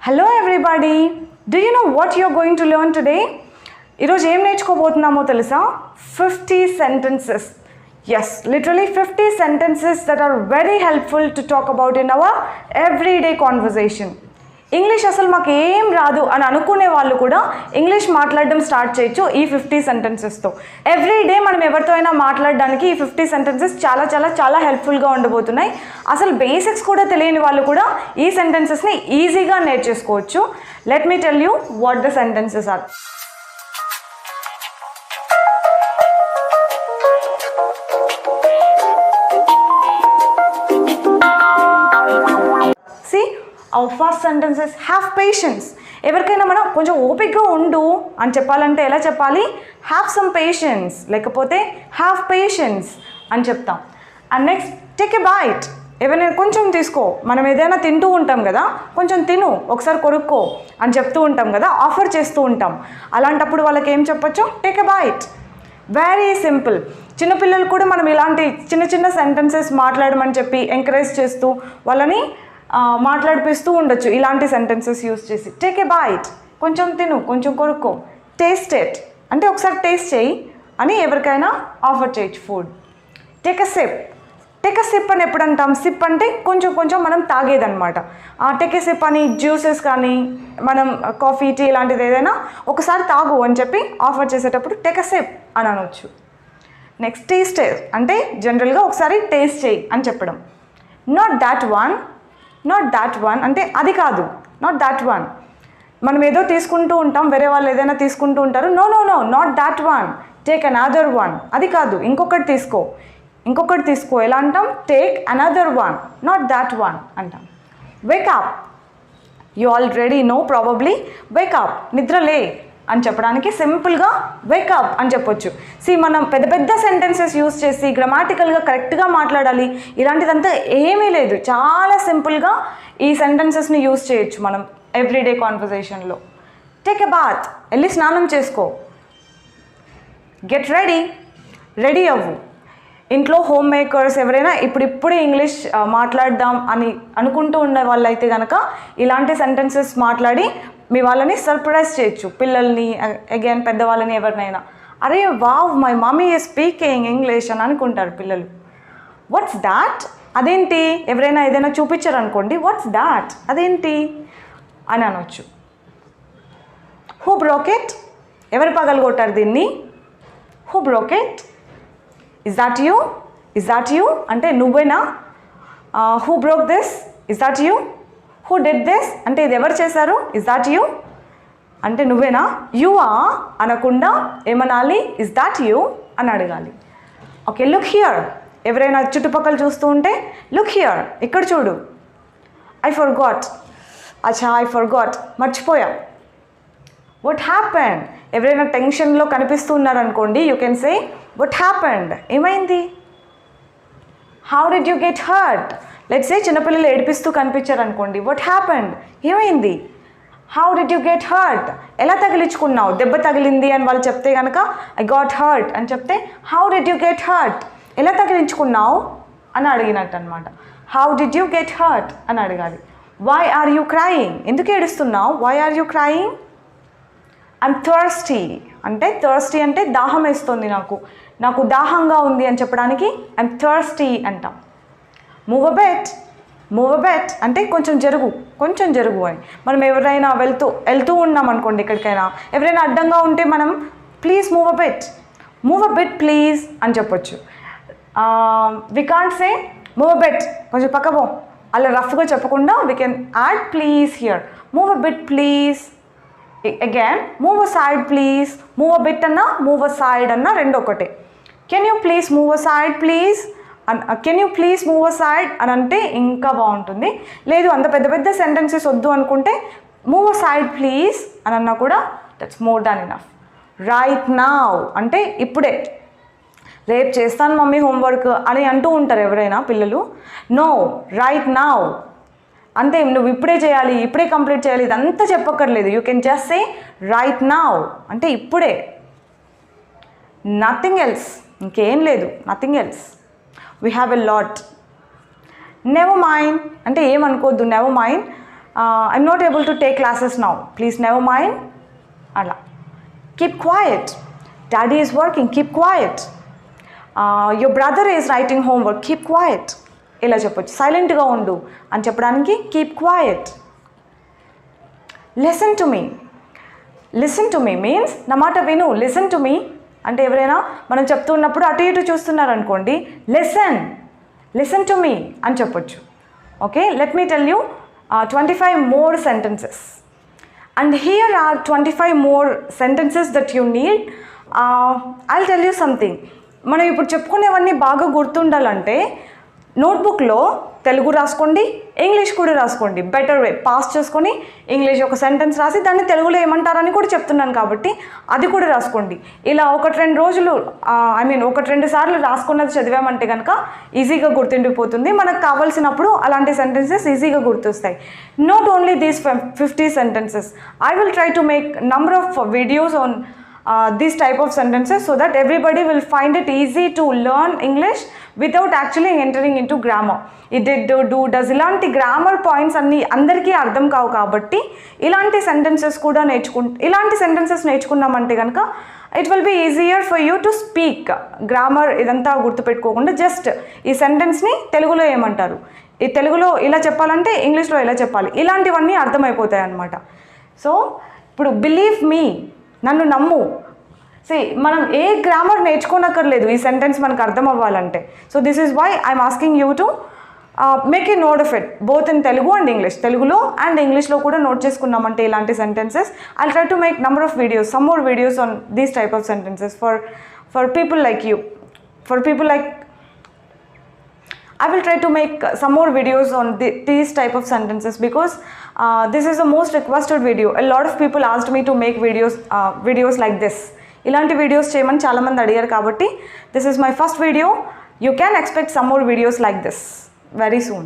Hello everybody. Do you know what you're going to learn today? ఈరోజు ఏం నేర్చుకోబోతున్నామో తెలుసా? 50 sentences. Yes, literally 50 sentences that are very helpful to talk about in our everyday conversation. English అసలు మాకు ఏం రాదు అని అనుకునే వాళ్ళు కూడా ఇంగ్లీష్ మాట్లాడడం స్టార్ట్ చేయొచ్చు ఈ 50 సెంటెన్సెస్తో. ఎవ్రీ డే మనం ఎవరితో అయినా మాట్లాడడానికి ఈ 50 సెంటెన్సెస్ చాలా చాలా చాలా హెల్ప్ఫుల్గా ఉండబోతున్నాయి. అసలు బేసిక్స్ కూడా తెలియని వాళ్ళు కూడా ఈ సెంటెన్సెస్ని ఈజీగా నేర్చేసుకోవచ్చు. Let me tell you what the sentences are. Our first sentence is have patience. ఎవరికైనా మనం కొంచెం ఓపికగా ఉండు అని చెప్పాలంటే ఎలా చెప్పాలి? హ్యావ్ సమ్ పేషెన్స్, లేకపోతే హ్యావ్ పేషెన్స్ అని చెప్తాం. And next take a byte. ఎవరైనా కొంచెం తీసుకో. మనం ఏదైనా తింటూ ఉంటాం కదా, కొంచెం తిను, ఒకసారి కొరుక్కో అని చెప్తూ ఉంటాం కదా, ఆఫర్ చేస్తూ ఉంటాం. అలాంటప్పుడు వాళ్ళకి ఏం చెప్పొచ్చు? Take a byte. Very simple. చిన్నపిల్లలు కూడా మనం ఇలాంటి చిన్న చిన్న సెంటెన్సెస్ మాట్లాడమని చెప్పి ఎంకరేజ్ చేస్తూ వాళ్ళని మాట్లాడిపిస్తూ ఉండొచ్చు ఇలాంటి సెంటెన్సెస్ యూజ్ చేసి. టేక్ ఏ బైట్, కొంచెం తిను, కొంచెం కొరుక్కో. టేస్ట్ ఇట్ అంటే ఒకసారి టేస్ట్ చేయి అని ఎవరికైనా ఆఫర్ చేయొచ్చు food. Take a sip. Take a sip అని ఎప్పుడు అంటాం? సిప్ అంటే కొంచెం కొంచెం మనం తాగేదన్నమాట. టేక్ ఎ సిప్ అని జ్యూసెస్ కానీ మనం కాఫీ, టీ ఇలాంటిది ఏదైనా ఒకసారి తాగు అని చెప్పి ఆఫర్ చేసేటప్పుడు టేక్ ఎ సిప్ అని అనొచ్చు. నెక్స్ట్ టేస్ట్ అంటే జనరల్గా ఒకసారి టేస్ట్ చేయి అని చెప్పడం. Not that one. Not that one అంటే అది కాదు, నాట్ దాట్ వన్. మనం ఏదో తీసుకుంటూ ఉంటాం, వేరే వాళ్ళు ఏదైనా తీసుకుంటూ ఉంటారు. No no no, not that one, take another one. అది కాదు, ఇంకొకటి తీసుకో, ఇంకొకటి తీసుకో. ఎలా అంటాం? Take another one, not that one అంటాం. Wake up. You already know probably. Wake up, నిద్రలే అని చెప్పడానికి సింపుల్గా వేకప్ అని చెప్పొచ్చు. మనం పెద్ద పెద్ద సెంటెన్సెస్ యూజ్ చేసి గ్రామాటికల్గా కరెక్ట్గా మాట్లాడాలి ఇలాంటిదంతా ఏమీ లేదు. చాలా సింపుల్గా ఈ సెంటెన్సెస్ని యూజ్ చేయొచ్చు మనం ఎవ్రీడే కాన్వర్జేషన్లో. టేక్ ఎ బాత్, వెళ్ళి స్నానం చేసుకో. గెట్ రెడీ, రెడీ అవ్వు. ఇంట్లో హోమ్ మేకర్స్ ఎవరైనా ఇప్పుడిప్పుడే ఇంగ్లీష్ మాట్లాడదాం అని అనుకుంటూ ఉండే వాళ్ళైతే కనుక ఇలాంటి సెంటెన్సెస్ మాట్లాడి మీ వాళ్ళని సర్ప్రైజ్ చేయొచ్చు, పిల్లల్ని, అగైన్ పెద్దవాళ్ళని, ఎవరినైనా. అరే wow, my mummy is speaking English అని అనుకుంటారు పిల్లలు. What's that? అదేంటి? ఎవరైనా ఏదైనా చూపించారనుకోండి, వాట్స్ దాట్, అదేంటి అని అనొచ్చు. Who broke it? ఎవరు పగలగొట్టారు దీన్ని? Who broke it? Is that you? Is that you అంటే నువ్వేనా? Who broke this? Is that you? Who did this అంటే ఇది ఎవరు చేశారు? ఇస్ దాట్ యూ అంటే నువ్వేనా? యూ ఆర్ అనకుండా ఏమనాలి? ఇస్ దాట్ యూ అని అడగాలి. Okay, look here. ఎవరైనా చుట్టుపక్కల చూస్తూ ఉంటే లుక్ హియర్, ఇక్కడ చూడు. I forgot. అచ్చా, ఐ ఫర్గాట్, మర్చిపోయా. What happened? ఎవరైనా టెన్షన్లో కనిపిస్తూ ఉన్నారనుకోండి, you can say what happened, ఏమైంది. How did you get hurt? Let's say చిన్నపిల్లలు ఏడిపిస్తూ కనిపించారనుకోండి, వాట్ హ్యాపెండ్, ఏమైంది. How did you get hurt, ఎలా తగిలించుకున్నావు, దెబ్బ తగిలింది అని వాళ్ళు చెప్తే కనుక ఐ గాట్ హర్ట్ అని చెప్తే how did you get hurt, ఎలా తగిలించుకున్నావు అని అడిగినట్టు అనమాట. How did you get hurt అని అడగాలి. వై ఆర్ యూ క్రయింగ్, ఎందుకు ఏడుస్తున్నావు? Why are you crying? I'm thirsty అంటే, థర్స్టీ అంటే దాహం వేస్తుంది, నాకు దాహంగా ఉంది అని చెప్పడానికి ఐమ్ థర్స్టీ అంటాం. Move a bit. Move a bit అంటే కొంచెం జరుగు, కొంచెం జరుగు అని. మనం ఎవరైనా వెళ్తూ ఉన్నాం అనుకోండి, ఎక్కడికైనా ఎవరైనా అడ్డంగా ఉంటే మనం please move a bit, move a bit please అని చెప్పొచ్చు. We can't say move a bit, కొంచెం పక్కపో అలా రఫ్గా చెప్పకుండా we can add please here. Move a bit please. Again move aside please. Move a bit అన్నా move aside అన్నా రెండు ఒకటే. Can you please move aside please, can you please move aside అని అంటే ఇంకా బాగుంటుంది. లేదు అంత పెద్ద పెద్ద సెంటెన్సెస్ వద్దు అనుకుంటే మూవ్ అ సైడ్ ప్లీజ్ అని అన్నా కూడా that's more than enough. Right now అంటే ఇప్పుడే. రేపు చేస్తాను మమ్మీ హోంవర్క్ అని అంటూ ఉంటారు ఎవరైనా పిల్లలు. నో, రైట్ నౌ అంతే, నువ్వు ఇప్పుడే చేయాలి, ఇప్పుడే కంప్లీట్ చేయాలి, ఇదంతా చెప్పక్కర్లేదు. You can just say right now అంటే ఇప్పుడే, నథింగ్ ఎల్స్, ఇంకేం లేదు, nothing else. We have a lot. Never mind అంటే ఏమనుకోవద్దు, never mind I'm not able to take classes now, please never mind. అలా. Keep quiet, daddy is working, keep quiet. Your brother is writing homework, keep quiet. ఇలా చెప్పొచ్చు. సైలెంట్గా ఉండు అని చెప్పడానికి keep quiet. Listen to me. Listen to me means నా మాట విను. లిసన్ టు మీ అంటే ఎవరైనా మనం చెప్తున్నప్పుడు అటు ఇటు చూస్తున్నారనుకోండి, లిసన్ టు మీ అని చెప్పొచ్చు. Okay, let me tell you 25 more sentences. And here are 25 more sentences that you need. I'll tell you something. మనం ఇప్పుడు చెప్పుకునేవన్నీ బాగా గుర్తుండాలంటే నోట్బుక్లో తెలుగు రాసుకోండి, ఇంగ్లీష్ కూడా రాసుకోండి. బెటర్ వే, పాస్ చేసుకొని ఇంగ్లీష్ ఒక సెంటెన్స్ రాసి దాన్ని తెలుగులో ఏమంటారని కూడా చెప్తున్నాను కాబట్టి అది కూడా రాసుకోండి. ఇలా 1-2 రోజులు ఒకటి రెండు సార్లు రాసుకున్నది చదివామంటే కనుక ఈజీగా గుర్తుండిపోతుంది. మనకు కావాల్సినప్పుడు అలాంటి సెంటెన్సెస్ ఈజీగా గుర్తొస్తాయి. Not only these 50 sentences. I will try to make number of videos on these type of sentences so that everybody will find it easy to learn English without actually entering into grammar. Did, do, does ఇలాంటి grammar points అన్నీ అందరికీ అర్థం కావు కాబట్టి ఇలాంటి sentences నేర్చుకున్నామంటే కనుక it will be easier for you to speak. Grammar ఇదంతా గుర్తుపెట్టుకోకుండా జస్ట్ ఈ సెంటెన్స్ని తెలుగులో ఏమంటారు, ఈ తెలుగులో ఇలా చెప్పాలంటే ఇంగ్లీష్లో ఇలా చెప్పాలి, ఇలాంటివన్నీ అర్థమైపోతాయి అన్నమాట. సో ఇప్పుడు బిలీవ్ మీ, నన్ను నమ్ము. మనం ఏ గ్రామర్ నేర్చుకోనక్కర్లేదు ఈ సెంటెన్స్ మనకు అర్థం అవ్వాలంటే. So this is why I'm asking you to make a note of it both in Telugu and English. తెలుగులో అండ్ ఇంగ్లీష్లో కూడా నోట్ చేసుకున్నామంటే ఇలాంటి sentences. I try to make number of videos, some more videos on these type of sentences for people like you. I will try to make some more videos on these type of sentences because this is the most requested video. A lot of people asked me to make videos like this. ఇలాంటి videos చేయమని చాలామంది అడిగారు కాబట్టి this is my first video. You can expect some more videos like this very soon.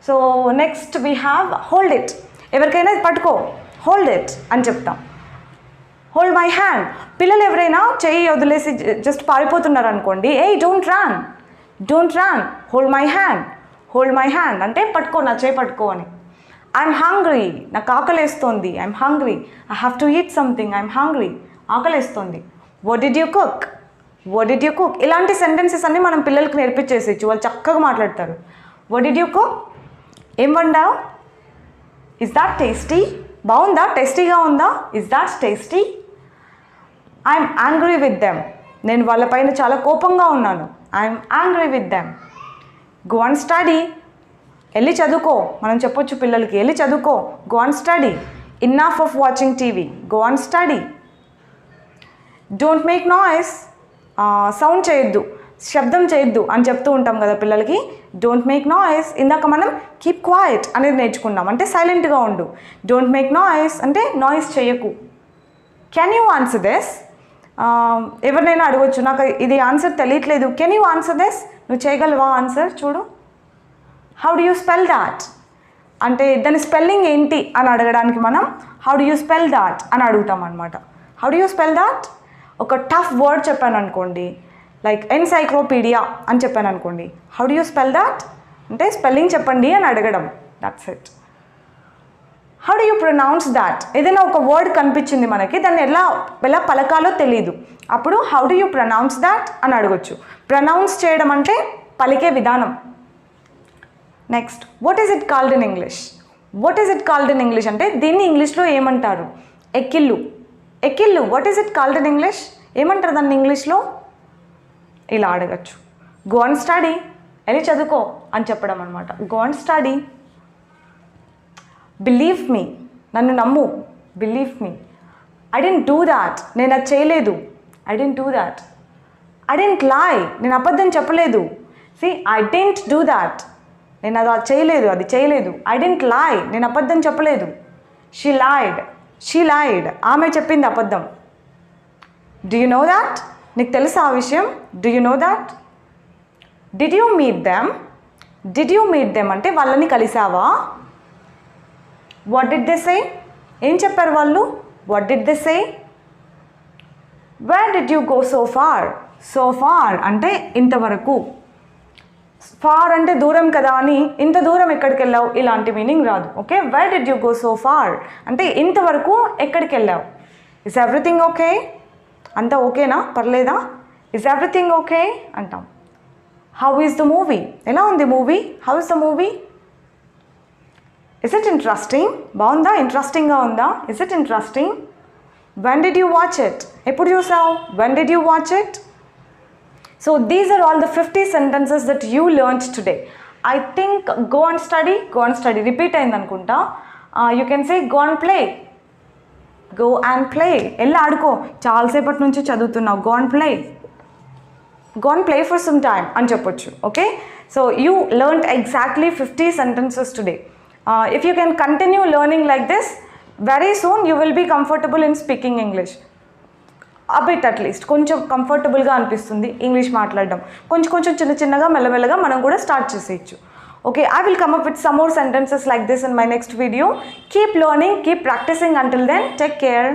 So next we have hold it. ఎవరికైనా పట్టుకో, hold it అని చెప్తాం. hold my hand. పిల్లలు ఎవరైనా చెయ్యి వదిలేసి జస్ట్ పారిపోతున్నారు అనుకోండి, ఏయ్ don't run, hold my hand అంటే పట్టుకో, నా చేయి పట్టుకో అని. ఐఎమ్ హంగ్రీ, నాకు ఆకలేస్తోంది. I'm hungry, I have to eat something. I'm hungry, ఆకలేస్తోంది. What did you cook. ఇలాంటి సెంటెన్సెస్ అన్నీ మనం పిల్లలకి నేర్పించేసేయచ్చు, వాళ్ళు చక్కగా మాట్లాడతారు. వాట్ డిడ్ యూ కుక్, ఏం వండావు. ఇస్ దాట్ టేస్టీ, బాగుందా, టేస్టీగా ఉందా. Is that tasty. I'm angry with them, నేను వాళ్ళపైన చాలా కోపంగా ఉన్నాను. I'm angry with them. Go and study, వెళ్ళి చదువుకో. మనం చెప్పొచ్చు పిల్లలకి, వెళ్ళి చదువుకో. Go and study. Enough of watching TV, go and study. Don't make noise, sound చేయొద్దు, శబ్దం చేయొద్దు అని చెప్తూ ఉంటాం కదా పిల్లలకి. Don't make noise. ఇందాక మనం కీప్ క్వైట్ అనేది నేర్చుకున్నాం, అంటే సైలెంట్గా ఉండు. డోంట్ మేక్ నాయిస్ అంటే నాయిస్ చేయకు. Can you answer this. ఎవరినైనా అడగొచ్చు, నాకు ఇది ఆన్సర్ తెలియట్లేదు, కెన్ యూ ఆన్సర్ దిస్, నువ్వు చేయగలవా ఆన్సర్, చూడు. How do you spell that అంటే దాని స్పెల్లింగ్ ఏంటి అని అడగడానికి మనం how do you spell that అని అడుగుతాం అనమాట. How do you spell that. ఒక టఫ్ వర్డ్ చెప్పాను అనుకోండి, లైక్ ఎన్సైక్లోపీడియా అని చెప్పాను అనుకోండి, how do you spell that అంటే స్పెల్లింగ్ చెప్పండి అని అడగడం. That's it. How do you pronounce that. ఏదైనా ఒక వర్డ్ కనిపించింది మనకి, దాన్ని ఎలా పలకాలో తెలీదు, అప్పుడు how do you pronounce that అని అడగొచ్చు. ప్రొనౌన్స్ చేయడం అంటే పలికే విధానం. Next, what is it called in English. అంటే దీన్ని ఇంగ్లీష్లో ఏమంటారు. ఎక్కిళ్ళు. What is it called in English, ఏమంటారు దాన్ని ఇంగ్లీష్లో. ఇలా అడగచ్చు. గో అండ్ స్టడీ, వెళ్ళి చదువుకో అని చెప్పడం అనమాట. Go and study. Believe me, నన్ను నమ్ము. Believe me. I didn't do that, నేను అది చేయలేదు. I didn't do that. I didn't lie, నేను అబద్ధం చెప్పలేదు. See, I didn't do that, నేను అది చేయలేదు. ఐ డెంట్ లై, నేను అబద్ధం చెప్పలేదు. షీ లైడ్, ఆమె చెప్పింది అబద్ధం. డూ యూ నో దాట్, నీకు తెలుసా ఆ విషయం. Do you know that. Did you meet them అంటే వాళ్ళని కలిసావా. వాట్ డిడ్ దే సే, ఏం చెప్పారు వాళ్ళు. What did they say. Where did you go so far అంటే ఇంతవరకు. ఫార్ అంటే దూరం కదా అని ఇంత దూరం ఎక్కడికి వెళ్ళావు ఇలాంటి మీనింగ్ రాదు. Okay, where did you go so far అంటే ఇంతవరకు ఎక్కడికి వెళ్ళావు. ఇస్ ఎవ్రీథింగ్ ఓకే, అంతా ఓకేనా, పర్లేదా, ఇస్ ఎవ్రీథింగ్ ఓకే అంటాం. హౌ ఈస్ ద మూవీ, ఎలా ఉంది movie, how is the movie. Is it interesting, బాగుందా, ఇంట్రెస్టింగ్గా ఉందా, is it interesting. When did you watch it, ఎప్పుడు చూసావు, when did you watch it. So these are all the 50 sentences that you learned today. I think go and study, repeat అయింది అనుకుంటా. You can say go and play, go and play, వెళ్ళి ఆడుకో, చాలాసేపటి నుంచి చదువుతున్నావు, go and play for some time అని చెప్పొచ్చు. Okay, so you learned exactly 50 sentences today. If you can continue learning like this, very soon you will be comfortable in speaking English. A bit at least కొంచెం కంఫర్టబుల్గా అనిపిస్తుంది English మాట్లాడడం, కొంచెం చిన్నగా మెల్లమెల్లగా మనం కూడా స్టార్ట్ చేసేయచ్చు. Okay, I will come up with some more sentences like this in my next video. Keep learning, keep practicing. Until then, take care.